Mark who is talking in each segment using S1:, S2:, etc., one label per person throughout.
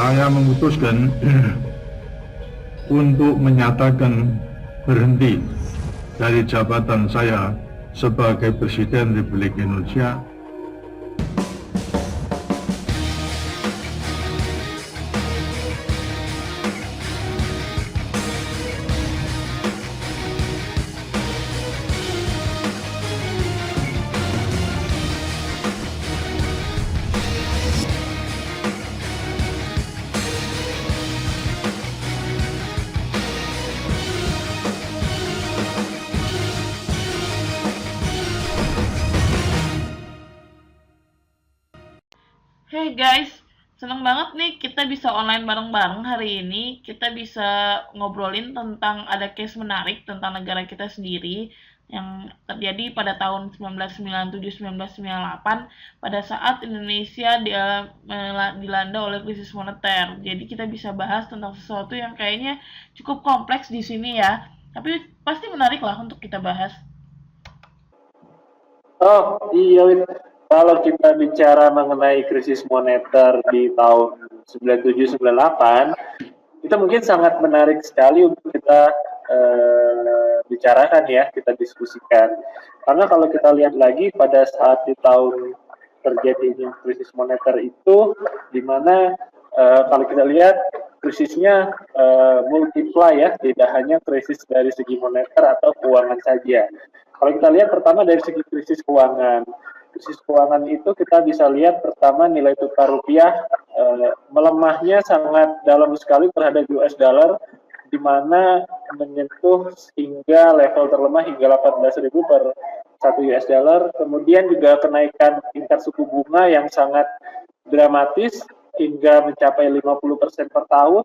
S1: Saya memutuskan untuk menyatakan berhenti dari jabatan saya sebagai Presiden Republik Indonesia.
S2: Hey guys, seneng banget nih kita bisa online bareng-bareng hari ini. Kita bisa ngobrolin tentang ada case menarik tentang negara kita sendiri yang terjadi pada tahun 1997-1998 pada saat Indonesia dilanda oleh krisis moneter. Jadi kita bisa bahas tentang sesuatu yang kayaknya cukup kompleks di sini ya. Tapi pasti menarik lah untuk kita bahas.
S3: Oh iya, Win. Kalau kita bicara mengenai krisis moneter di tahun 97-98, itu mungkin sangat menarik sekali untuk kita bicarakan ya, kita diskusikan. Karena kalau kita lihat lagi pada saat di tahun terjadinya krisis moneter itu, di mana kalau kita lihat krisisnya multiply ya, tidak hanya krisis dari segi moneter atau keuangan saja. Kalau kita lihat pertama dari segi krisis keuangan. Krisis keuangan itu kita bisa lihat pertama nilai tukar rupiah melemahnya sangat dalam sekali terhadap US dollar, di mana menyentuh hingga level terlemah hingga 18.000 per 1 US dollar. Kemudian juga kenaikan tingkat suku bunga yang sangat dramatis hingga mencapai 50% per tahun.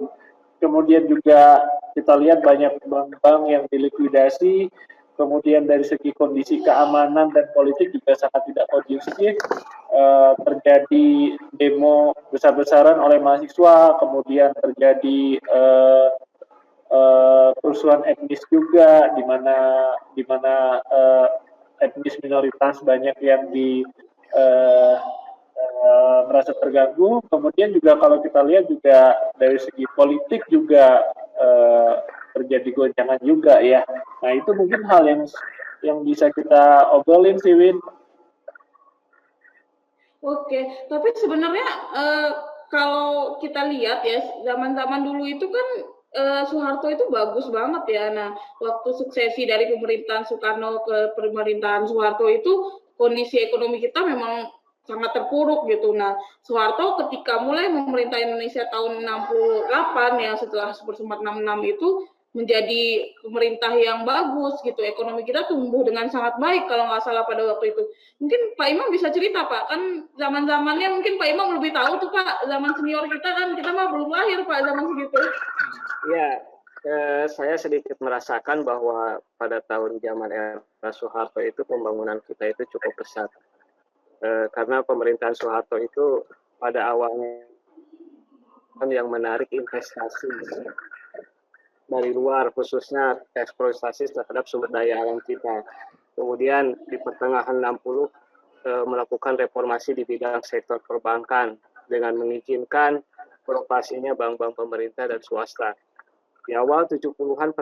S3: Kemudian juga kita lihat banyak bank-bank yang dilikuidasi. Kemudian dari segi kondisi keamanan dan politik juga sangat tidak kondusif. Terjadi demo besar-besaran oleh mahasiswa, kemudian terjadi kerusuhan etnis juga, di mana etnis minoritas banyak yang uh, merasa terganggu. Kemudian juga kalau kita lihat juga dari segi politik juga terjadi goncangan juga ya. Nah itu mungkin hal yang bisa kita obrolin sih, Win.
S4: Oke, tapi sebenarnya kalau kita lihat ya, zaman-zaman dulu itu kan Soeharto itu bagus banget ya. Nah, waktu suksesi dari pemerintahan Soekarno ke pemerintahan Soeharto itu kondisi ekonomi kita memang sangat terpuruk gitu. Nah, Soeharto ketika mulai memerintah Indonesia tahun 68 ya, setelah Supersummat 66 itu menjadi pemerintah yang bagus gitu. Ekonomi kita tumbuh dengan sangat baik kalau nggak salah pada waktu itu. Mungkin Pak Imam bisa cerita Pak, kan zaman-zamannya mungkin Pak Imam lebih tahu tuh Pak, zaman senior kita kan, kita mah belum lahir Pak zaman segitu.
S5: Ya, saya sedikit merasakan bahwa pada tahun zaman era Soeharto itu pembangunan kita itu cukup pesat. Karena pemerintahan Soeharto itu pada awalnya yang menarik investasi dari luar, khususnya eksploitasi terhadap sumber daya alam kita. Kemudian di pertengahan 60 melakukan reformasi di bidang sektor perbankan dengan mengizinkan beroperasinya bank-bank pemerintah dan swasta. Di awal 70-an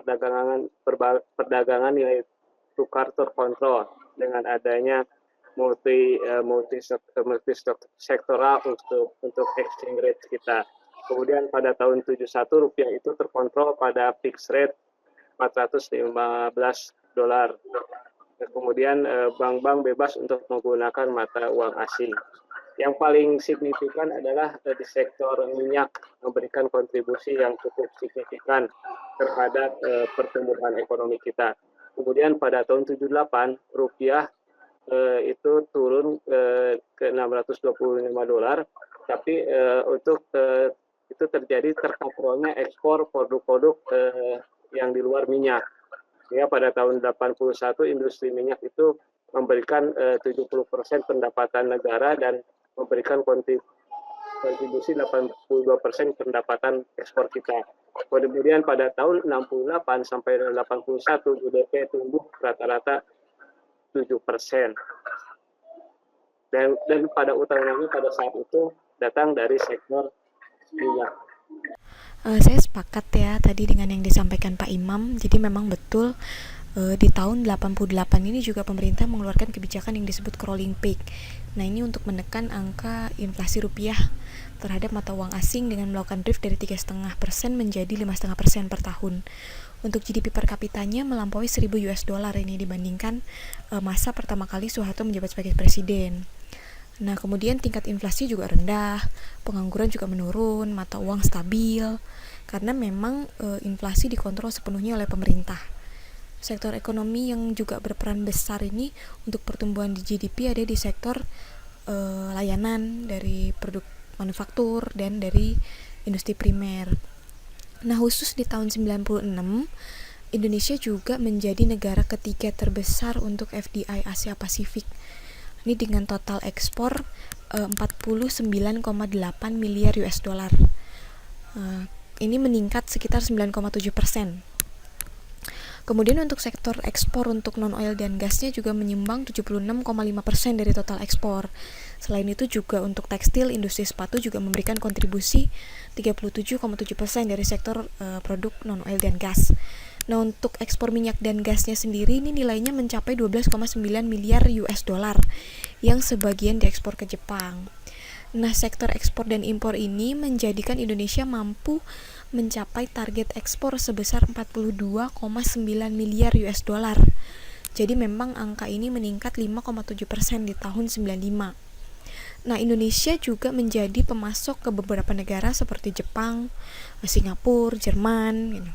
S5: perdagangan nilai tukar terkontrol dengan adanya multi sektoral untuk exchange rate kita. Kemudian pada tahun 71 rupiah itu terkontrol pada fixed rate 415 dolar. Kemudian bank-bank bebas untuk menggunakan mata uang asing. Yang paling signifikan adalah di sektor minyak memberikan kontribusi yang cukup signifikan terhadap pertumbuhan ekonomi kita. Kemudian pada tahun 78 rupiah itu turun ke 625 dolar, tapi untuk itu terjadi terkontrolnya ekspor produk-produk yang di luar minyak. Ya, pada tahun 81 industri minyak itu memberikan 70% pendapatan negara dan memberikan kontribusi 82% pendapatan ekspor kita. Kemudian pada tahun 68 sampai 81 GDP tumbuh rata-rata 7%. Dan pada utamanya pada saat itu datang dari sektor minyak.
S6: Saya sepakat ya tadi dengan yang disampaikan Pak Imam. Jadi memang betul di tahun 88 ini juga pemerintah mengeluarkan kebijakan yang disebut crawling peg. Nah, ini untuk menekan angka inflasi rupiah terhadap mata uang asing dengan melakukan drift dari 3,5% menjadi 5,5% per tahun. Untuk GDP per kapitanya melampaui 1.000 US dollar ini dibandingkan masa pertama kali Soeharto menjabat sebagai presiden. Nah, kemudian tingkat inflasi juga rendah, pengangguran juga menurun, mata uang stabil, karena memang inflasi dikontrol sepenuhnya oleh pemerintah. Sektor ekonomi yang juga berperan besar ini untuk pertumbuhan di GDP ada di sektor layanan, dari produk manufaktur, dan dari industri primer. Nah, khusus di tahun 96, Indonesia juga menjadi negara ketiga terbesar untuk FDI Asia Pasifik. Ini dengan total ekspor 49,8 miliar US dollar. Ini meningkat sekitar 9,7%. Kemudian untuk sektor ekspor untuk non-oil dan gasnya juga menyumbang 76,5% dari total ekspor. Selain itu juga untuk tekstil, industri sepatu juga memberikan kontribusi 37,7% dari sektor produk non-oil dan gas. Nah, untuk ekspor minyak dan gasnya sendiri ini nilainya mencapai 12,9 miliar US dollar yang sebagian diekspor ke Jepang. Nah, sektor ekspor dan impor ini menjadikan Indonesia mampu mencapai target ekspor sebesar 42,9 miliar US dollar. Jadi memang angka ini meningkat 5,7% di tahun 95. Nah, Indonesia juga menjadi pemasok ke beberapa negara seperti Jepang, Singapura, Jerman gitu.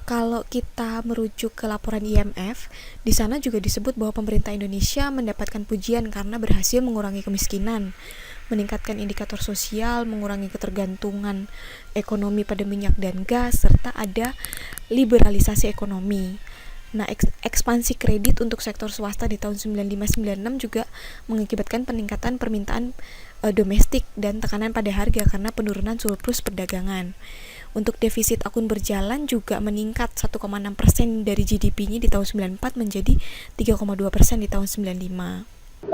S6: Kalau kita merujuk ke laporan IMF, di sana juga disebut bahwa pemerintah Indonesia mendapatkan pujian karena berhasil mengurangi kemiskinan, meningkatkan indikator sosial, mengurangi ketergantungan ekonomi pada minyak dan gas, serta ada liberalisasi ekonomi. Nah, ekspansi kredit untuk sektor swasta di tahun 95-96 juga mengakibatkan peningkatan permintaan domestik dan tekanan pada harga karena penurunan surplus perdagangan. Untuk defisit akun berjalan juga meningkat 1,6% dari GDP-nya di tahun 94 menjadi 3,2% di tahun 95.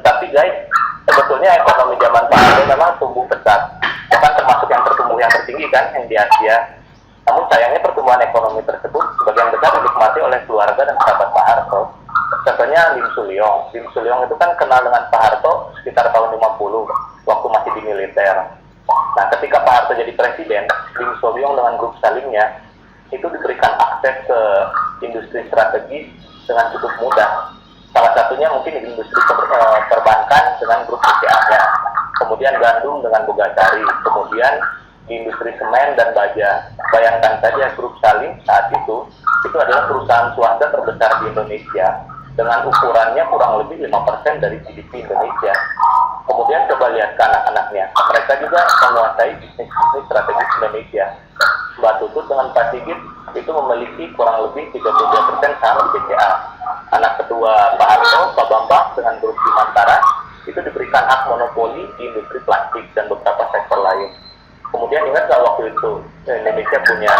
S7: Tapi guys, sebetulnya ekonomi zaman Pak Harto memang tumbuh pesat, bahkan termasuk yang tertumbuh yang tertinggi kan, yang di Asia. Namun sayangnya pertumbuhan ekonomi tersebut sebagian besar dinikmati oleh keluarga dan sahabat Pak Harto. Contohnya Lim Sulyong. Lim Sulyong itu kan kenal dengan Pak Harto sekitar tahun 50, waktu masih di militer. Nah, ketika Pak Harto jadi presiden, Lim Sulyong dengan grup salingnya itu diberikan akses ke industri strategis dengan cukup mudah. Salah satunya mungkin industri perbankan dengan grup BCA-nya, kemudian gandum dengan Bogasari, kemudian di industri semen dan baja. Bayangkan saja grup Salim saat itu adalah perusahaan swasta terbesar di Indonesia dengan ukurannya kurang lebih 5% dari GDP Indonesia. Kemudian coba lihat ke anak-anaknya, mereka juga menguasai bisnis-bisnis strategis Indonesia. Mbak Tutut dengan Pak Sigit itu memiliki kurang lebih 32% saham di BCA. Anak kedua Pak Harto, Pak Bambang dengan grup Bimantara itu diberikan hak monopoli di industri plastik dan beberapa sektor lain. Kemudian ingat nggak waktu itu Indonesia punya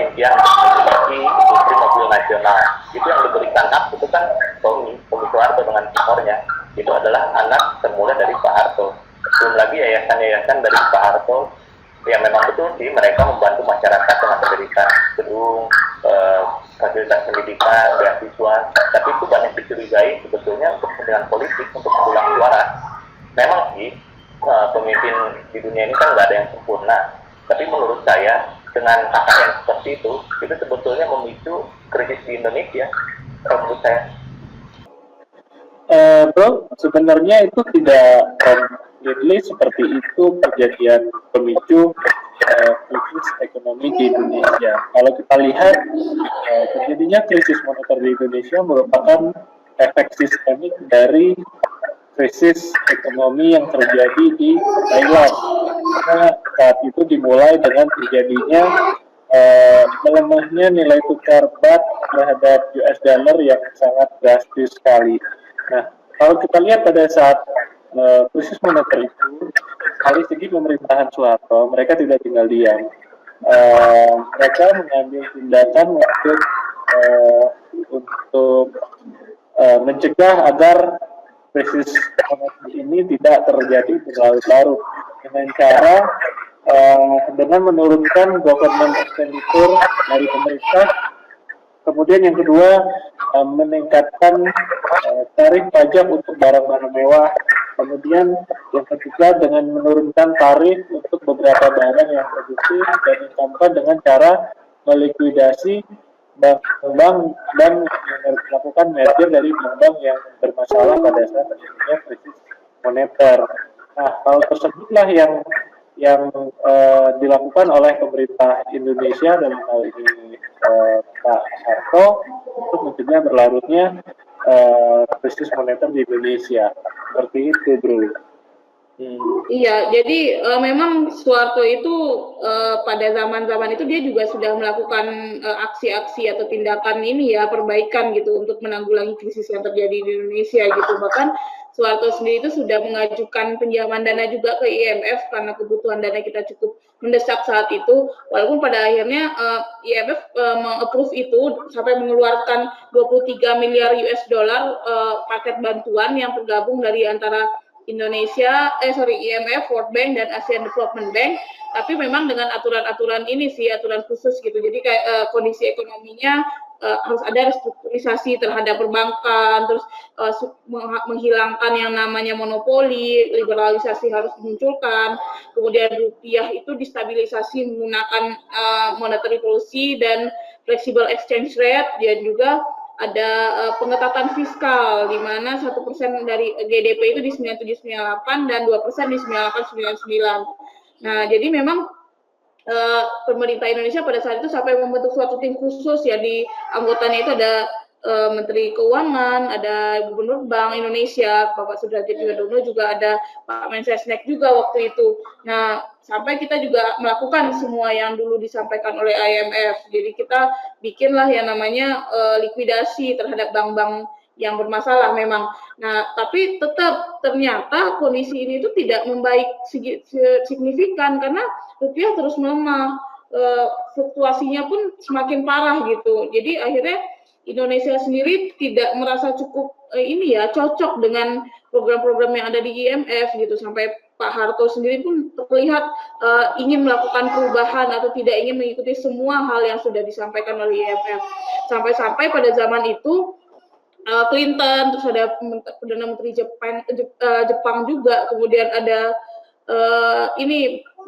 S7: impian untuk memiliki industri mobil nasional. Itu yang diberikan hak itu kan Tommy Soeharto dengan timornya. Itu adalah anak termuda dari Pak Harto. Belum lagi yayasan-yayasan dari Pak Harto yang memang betul sih mereka membantu masyarakat dengan mendirikan gedung, fasilitas pendidikan, beasiswa. Tapi itu banyak dicurigai sebetulnya untuk kepentingan politik, untuk mendulang suara. Memang sih pemimpin di dunia ini kan nggak ada yang sempurna. Tapi menurut saya dengan kakak yang seperti itu sebetulnya memicu krisis di Indonesia. Menurut saya.
S3: Bro, sebenarnya itu tidak completely seperti itu kejadian pemicu krisis ekonomi di Indonesia. Kalau kita lihat terjadinya krisis moneter di Indonesia merupakan efek sistemik dari krisis ekonomi yang terjadi di Thailand. Karena saat itu dimulai dengan terjadinya melemahnya nilai tukar baht terhadap US dollar yang sangat drastis sekali. Nah, kalau kita lihat pada saat krisis moneter itu, dari segi pemerintahan Soeharto, mereka tidak tinggal diam. Mereka mengambil tindakan untuk mencegah agar krisis moneter ini tidak terjadi berlarut-larut. dengan cara dengan menurunkan government expenditure dari pemerintah. Kemudian yang kedua, meningkatkan tarif pajak untuk barang-barang mewah. Kemudian yang ketiga, dengan menurunkan tarif untuk beberapa barang yang produktif, dan yang keempat dengan cara melikuidasi bank-bank dan melakukan merger dari bank-bank yang bermasalah pada saat terjadinya krisis moneter. Nah, hal tersebutlah yang dilakukan oleh pemerintah Indonesia dalam hal ini Pak Harto untuk mencegah berlarutnya krisis moneter di Indonesia. Seperti itu, Bro.
S4: Iya, jadi memang Soeharto itu pada zaman-zaman itu dia juga sudah melakukan aksi-aksi atau tindakan ini ya, perbaikan gitu untuk menanggulangi krisis yang terjadi di Indonesia gitu. Bahkan Soeharto sendiri itu sudah mengajukan pinjaman dana juga ke IMF karena kebutuhan dana kita cukup mendesak saat itu. Walaupun pada akhirnya IMF meng-approve itu sampai mengeluarkan 23 miliar US dollar paket bantuan yang tergabung dari antara IMF, World Bank, dan ASEAN Development Bank, tapi memang dengan aturan-aturan ini sih, aturan khusus gitu. Jadi kayak kondisi ekonominya harus ada restrukturisasi terhadap perbankan, terus menghilangkan yang namanya monopoli, liberalisasi harus dimunculkan, kemudian rupiah itu distabilisasi menggunakan monetary policy dan flexible exchange rate, dan juga ada pengetatan fiskal di mana 1% dari GDP itu di 9798 dan 2% di 9899. Nah, jadi memang pemerintah Indonesia pada saat itu sampai membentuk suatu tim khusus ya, di anggotanya itu ada Menteri Keuangan, ada Gubernur Bank Indonesia, Bapak Sudrajat Widodo, juga ada Pak Mensesnek juga waktu itu. Nah, sampai kita juga melakukan semua yang dulu disampaikan oleh IMF. Jadi kita bikinlah yang namanya likuidasi terhadap bank-bank yang bermasalah memang. Nah, tapi tetap ternyata kondisi ini itu tidak membaik signifikan karena rupiah terus melemah, fluktuasinya pun semakin parah gitu. Jadi akhirnya Indonesia sendiri tidak merasa cukup cocok dengan program-program yang ada di IMF gitu, sampai Pak Harto sendiri pun terlihat ingin melakukan perubahan atau tidak ingin mengikuti semua hal yang sudah disampaikan oleh IMF. Sampai-sampai pada zaman itu Clinton, terus ada Perdana Menteri Jepang juga, kemudian ada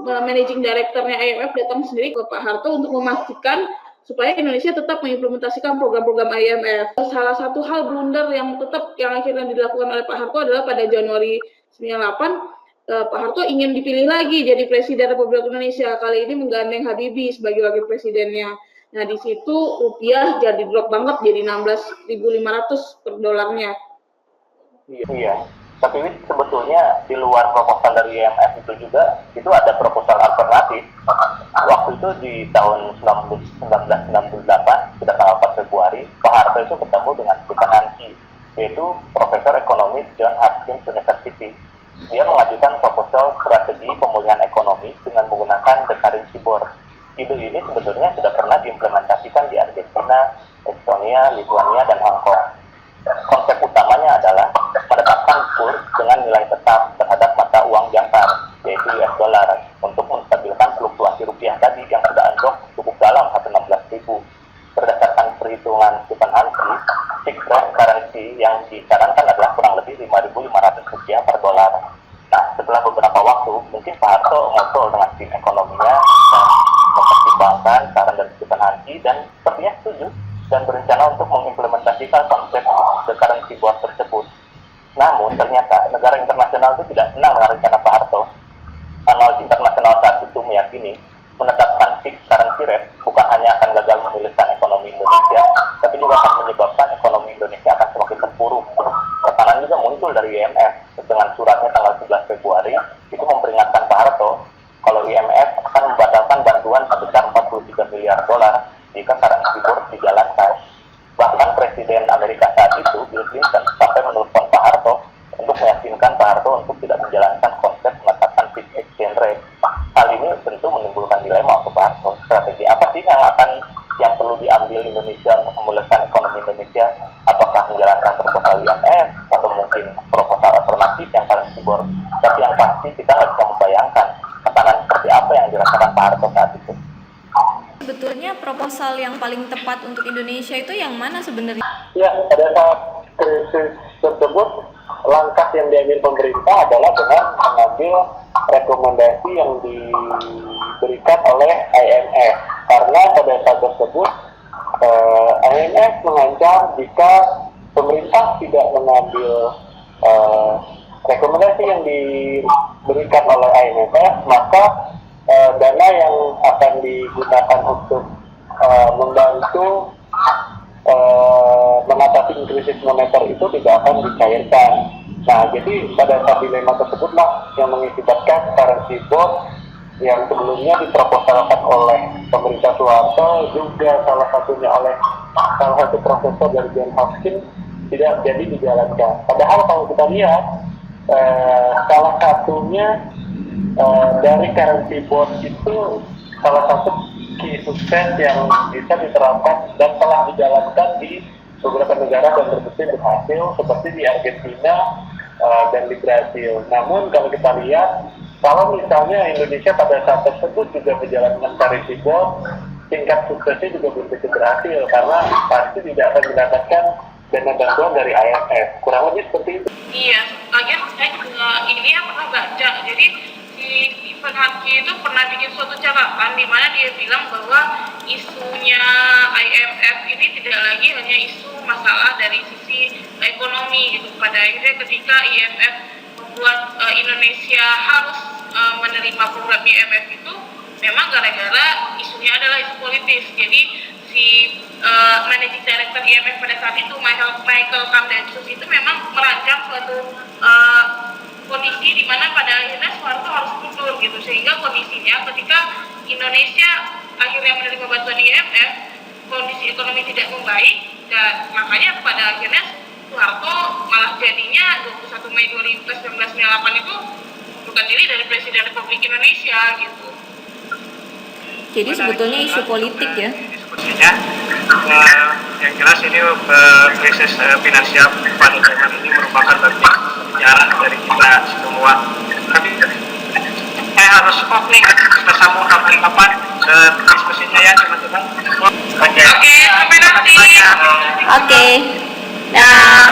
S4: Managing Director-nya IMF datang sendiri ke Pak Harto untuk memastikan supaya Indonesia tetap mengimplementasikan program-program IMF. Salah satu hal blunder yang akhirnya dilakukan oleh Pak Harto adalah pada Januari 98, Pak Harto ingin dipilih lagi jadi Presiden Republik Indonesia. Kali ini menggandeng Habibie sebagai wakil presidennya. Nah, di situ rupiah jadi drop banget, jadi 16.500 per dolarnya.
S7: Iya. Tapi sebetulnya di luar proposal dari IMF itu juga, itu ada proposal alternatif. Waktu itu di tahun 1998, pada tanggal 4 Februari, Pak Harto itu ketemu dengan Stephen Hanke, yaitu Profesor Ekonomi John Hopkins University. Dia mengajukan proposal strategi pemulihan ekonomi dengan menggunakan the currency board. Ide ini sebetulnya sudah pernah diimplementasikan di Argentina, Estonia, Lithuania, dan Hong Kong. Konsep utamanya adalah menetapkan kurs dengan nilai tetap terhadap mata uang jangkar, yaitu US dollar, untuk menstabilkan fluktuasi rupiah tadi yang sudah anjlok cukup dalam sampai 16.000. Berdasarkan perhitungan Stephen Hanke, fixed rate currency yang disarankan adalah kurang lebih 5.500 rupiah per dolar. Nah, setelah beberapa waktu, mungkin Pak Harto ngobrol dengan tim ekonominya dan mempertimbangkan saran dari Stephen Hanke dan sepertinya setuju dan berencana untuk mengimplementasikan konsep the currency board tersebut. Namun ternyata negara internasional itu tidak senang dengan rencana Pak Harto. Analis internasional saat itu meyakini menetapkan fixed currency rate bukan hanya akan gagal memulihkan ekonomi Indonesia, tapi juga akan menyebabkan ekonomi Indonesia akan semakin terpuruk. Tekanan juga muncul dari IMF dengan suratnya tanggal 11 Februari itu memperingatkan Pak Harto kalau IMF akan membatalkan bantuan sebesar 43 miliar dolar jika currency board dijalankan. Bahkan Presiden Amerika saat itu, Bill Clinton, sampai menelpon Pak Harto untuk meyakinkan Pak Harto untuk tidak menjalankan konsep menetapkan fixed exchange rate. Hal ini tentu menimbulkan dilema untuk Pak Harto. Strategi apa sih yang perlu diambil Indonesia untuk memulihkan ekonomi Indonesia? Apakah menjalankan proposal IMF atau mungkin proposal alternatif yang currency board? Tapi yang pasti kita harus membayangkan Harto saat itu.
S8: Sebetulnya proposal yang paling tepat untuk Indonesia itu yang mana sebenarnya?
S7: Ya, pada saat krisis tersebut, langkah yang diambil pemerintah adalah dengan mengambil rekomendasi yang diberikan oleh IMF. Karena pada saat tersebut, IMF mengancam jika pemerintah tidak mengambil rekomendasi yang diberikan oleh IMF, maka dana yang akan digunakan untuk membantu mengatasi krisis moneter itu tidak akan dicairkan. Nah, jadi pada saat dilema tersebutlah yang mengakibatkan currency bond yang sebelumnya diproposalkan oleh pemerintah Soeharto, juga salah satunya oleh salah satu profesor dari Johns Hopkins, tidak jadi dijalankan. Padahal kalau kita lihat salah satunya dari currency bond itu salah satu key sukses yang bisa diterapkan dan telah dijalankan di beberapa negara dan terbukti berhasil seperti di Argentina dan di Brasil. Namun kalau kita lihat, kalau misalnya Indonesia pada saat tersebut juga menjalankan currency bond, tingkat suksesnya juga belum tentu berhasil karena pasti tidak akan mendapatkan dana bantuan dari IMF. Kurang lebih seperti itu.
S2: Iya, lagian saya juga ini pernah baca. Jadi si Stephen Hawking itu pernah bikin suatu catatan di mana dia bilang bahwa isunya IMF ini tidak lagi hanya isu masalah dari sisi ekonomi gitu. Pada akhirnya ketika IMF membuat Indonesia harus menerima program IMF itu memang gara-gara isunya adalah isu politis. Jadi si managing director IMF pada saat itu Michael Kamdensus itu memang merancang suatu kondisi di mana pada akhirnya Soeharto harus mundur gitu, sehingga kondisinya ketika Indonesia akhirnya menerima bantuan IMF, kondisi ekonomi tidak membaik dan makanya pada akhirnya Soeharto malah jadinya 21 Mei 1998 itu bukan diri dari Presiden Republik Indonesia gitu.
S8: Jadi sebetulnya isu politik ya.
S5: Diskusinya yang jelas ini krisis finansial pada zaman ini merupakan bagian sejarah dari kita semua. Tapi saya harus stop nih, kita sambung kapan-kapan diskusinya ya teman-teman.
S2: Oke, sampai nanti.
S8: Oke. Nah.